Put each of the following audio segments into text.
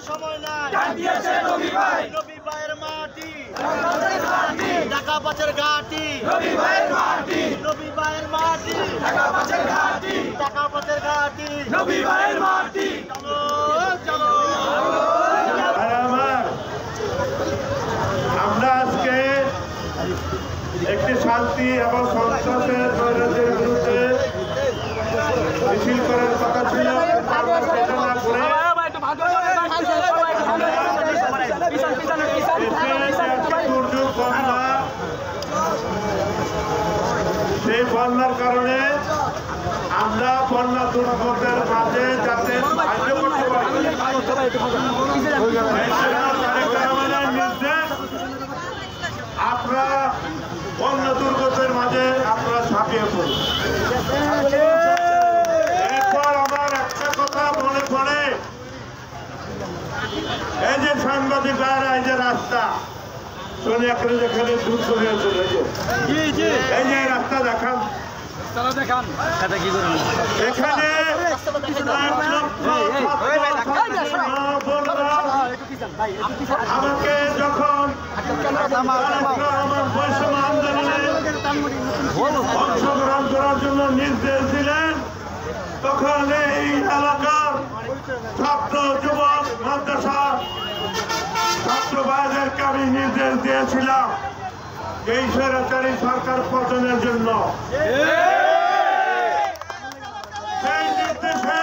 সময় নাই জানিয়েছে নবী ভাইয়ের মাটি ঢাকা পাঁচের ঘাটি নবী ভাইয়ের মাটি ঢাকা পাঁচের ঘাটি নবী ভাইয়ের মাটি চলো চলো আমরা আজকে একটি শান্তি এবং সন্ত্রাসের বিরুদ্ধে মিছিল করার কথা ছিল। সেই বন্যার কারণে আমরা বন্যা দুর্গতের মাঝে যাতে সাহায্য করতে পারি নির্দেশ আপনারা বন্যা দুর্গতের মাঝে আপনারা ঝাঁপিয়ে পড়ুন। এরপর আমার একটা কথা মনে পড়ে, এই যে সাংবাদিক ভাইরা এই যে রাস্তা শোনে এখানে যেখানে যুদ্ধ হয়েছিল এই যে রাস্তা দেখান এখানে আমাকে যখন বৈষম্য আন্দোলনে অংশগ্রহণ করার জন্য নির্দেশ দিলেন তখন এই এলাকার ছাত্র যুবক মাদ্রাসা ছাত্র ভাইদেরকে আমি নির্দেশ দিয়েছিলাম এই স্বৈরাচারী সরকার পতনের জন্য। সেই নির্দেশে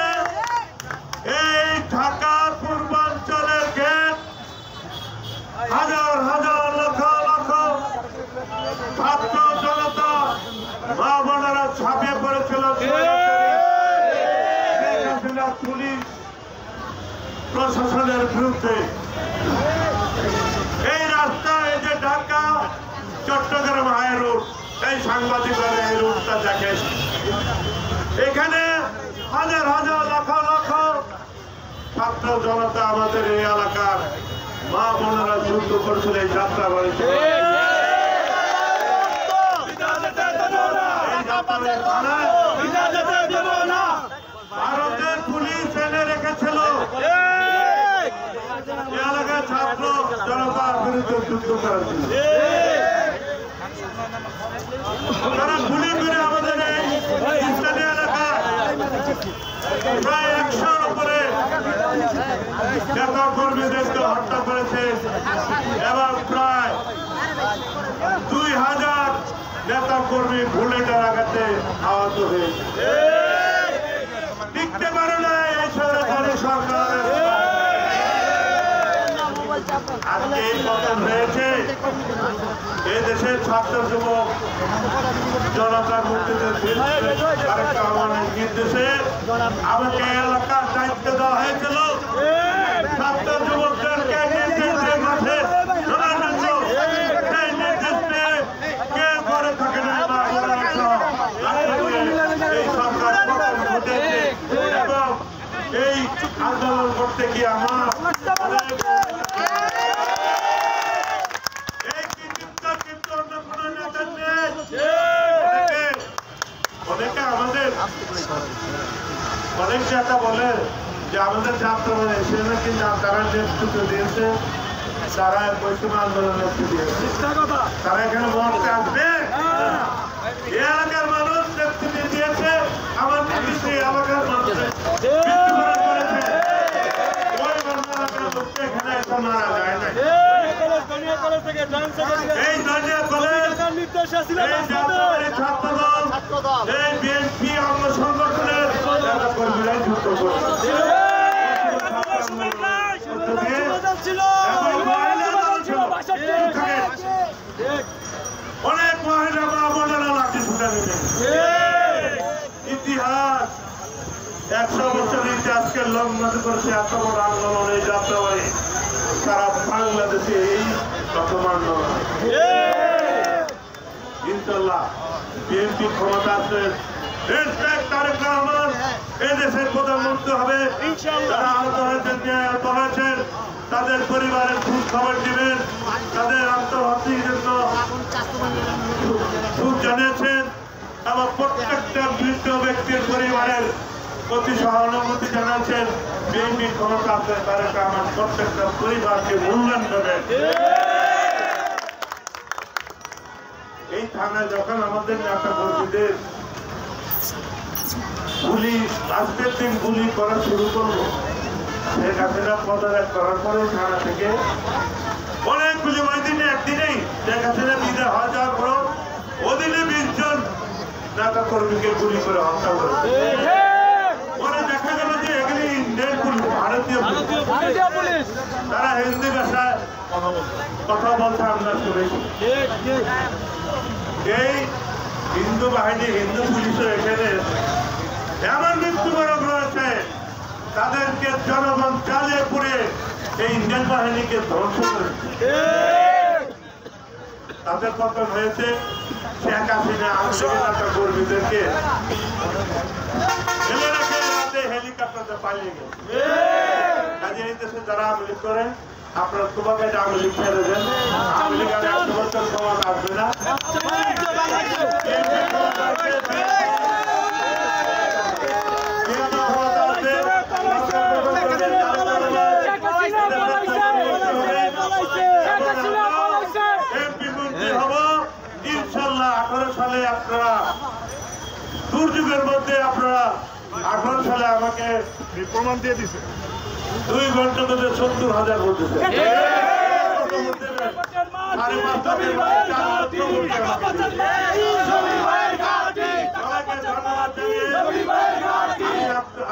এই ঢাকার পূর্বাঞ্চলের গেট হাজার হাজার লক্ষ লক্ষ ছাত্র জনতা মা বোনেরা ছাপিয়ে পড়েছিল পুলিশ প্রশাসনের বিরুদ্ধে। এই রাস্তা এই যে ঢাকা চট্টগ্রাম হাই রোড এই সাংবাদিকরা এই রোডটা দেখে এখানে হাজার হাজার লক্ষ লক্ষ ছাত্র জনতা আমাদের এই এলাকার মা বোনেরা যুদ্ধ করছিল এই যাত্রা বাড়িতে। ভারতের পুলিশ এনে রেখেছিল এলাকার ছাত্র জনতার বিরুদ্ধে যুদ্ধ করার জন্য। তারা গুলি করে আমাদের এই স্থানীয় এলাকায় প্রায় 100-র উপরে নেতা কর্মীদেরকে হত্যা করেছে এবং প্রায় 2000 নেতা কর্মী বুলেটের আঘাতে আহত হয়েছে। টিকতে পারে না এই সরকারি সরকারের আজকে এই পতন হয়েছে। এই দেশের ছাত্র যুবক জনতার মুক্তিদের নির্দেশে আমাকে এলাকার দায়িত্ব দেওয়া হয়েছিল ছাত্র যুবকদেরকে নির্দেশের মাঠে সেই নির্দেশ পেয়ে কে করে থাকে না এই সরকার পতন ঘটেছে এবং এই আন্দোলন করতে গিয়ে আমার অনেক নেতা বলে যে আমাদের যাত্রা মানে এসে নাকি তারা নেতৃত্ব দিয়েছে তারা বৈষম্য আন্দোলন নেতৃত্ব দিয়েছে তারা এখানে মরতে আসবে। এই এলাকার মানুষ নেতৃত্ব দিয়েছে আমার নির্দিষ্ট এলাকার মানুষ মৃত্যুবরণ করেছে ওই এলাকার লোককে এখানে এসে মারা যায় না। এই দলীয় কলেজ ছাত্রদল এই বিএনপি অঙ্গ সংগঠনের নেতা কর্মীরাই যুদ্ধ করছে। অনেক মহিলা মা বোনেরা লাঠি ছুটে নেবে। ইতিহাস 100 বছর ইতিহাসকে লঙ্ঘন করেছে এত বড় আন্দোলন এই যাত্রাবাড়ি সারা বাংলাদেশে এই প্রথম আন্দোলন। ইনশাল্লাহ বিএনপি ক্ষমতা আসবে তারেক রহমান এদেশের প্রধানমন্ত্রী হবে। যারা আহত হয়েছেন নিহত হয়েছেন তাদের পরিবারের খোঁজ খবর দিবেন তাদের আত্মহত্যার জন্য সুখ জানিয়েছেন এবং প্রত্যেকটা মৃত ব্যক্তির পরিবারের প্রতি সহানুভূতি জানাচ্ছেন বিএনপি ক্ষমতা আছে তারা আমার প্রত্যেকটা পরিবারকে মূল্যায়ন করবে। এই থানায় যখন আমাদের নেতা কর্মীদের গুলি আজকের দিন গুলি করা শুরু করলো, শেখ হাসিনা পদত্যাগ করার পরে থানা থেকে অনেকগুলি ওই দিনে একদিনেই শেখ হাসিনা বিদায় হয়ে যাওয়ার পর ওদিনে 20 জন নেতা কর্মীকে গুলি করে হত্যা করে। পরে দেখা গেল যে এগুলি ইন্ডিয়ান পুলিশ, ভারতীয় পুলিশ, তারা হিন্দি ভাষায় কথা বলতে আমরা শুনেছি। এই হিন্দু বাহিনী, হিন্দু পুলিশও এখানে এমন মৃত্যুবরণ রয়েছে, তাদেরকে জনগণ চালিয়ে পড়ে এই ইন্ডিয়ান বাহিনীকে ধ্বংস করেছে। তাদের পতন হয়েছে। শেখ হাসিনা নেতা কর্মীদেরকে ফেলে রেখে রাতে হেলিকপ্টারে পালিয়ে গেছে। কাজে এই দেশে যারা আওয়ামী লীগ করেন, আপনার তোমাকে আওয়ামী লীগ ছেড়ে দেন। আওয়ামী লীগ আর 100 বছর ক্ষমতা আসবে না। ইনশাল্লাহ 18 সালে আপনারা দুর্যোগের মধ্যে আপনারা 18 সালে আমাকে প্রমাণ দিয়ে দিচ্ছে 2 ঘন্টার মধ্যে 70,000 ভোট দিচ্ছে।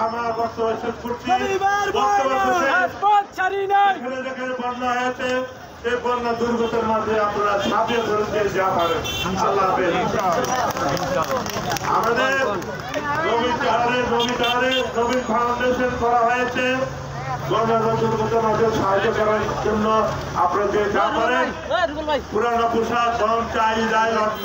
আমার বক্তব্য শেষ করছি। বন্যা হয়েছে, এই বন্যা দুর্গতের মাঝে আপনারা ছাপিয়ে ধরতে যা পারেন। আল্লাহ হাফেজ। আমাদের নবীন ফাউন্ডেশন করা হয়েছে বন্যা দুর্গতের মাঝে সাহায্য করার জন্য। আপনারা যে যা পারেন, পুরানো পোশাক, চাল, ডাল, অর্থ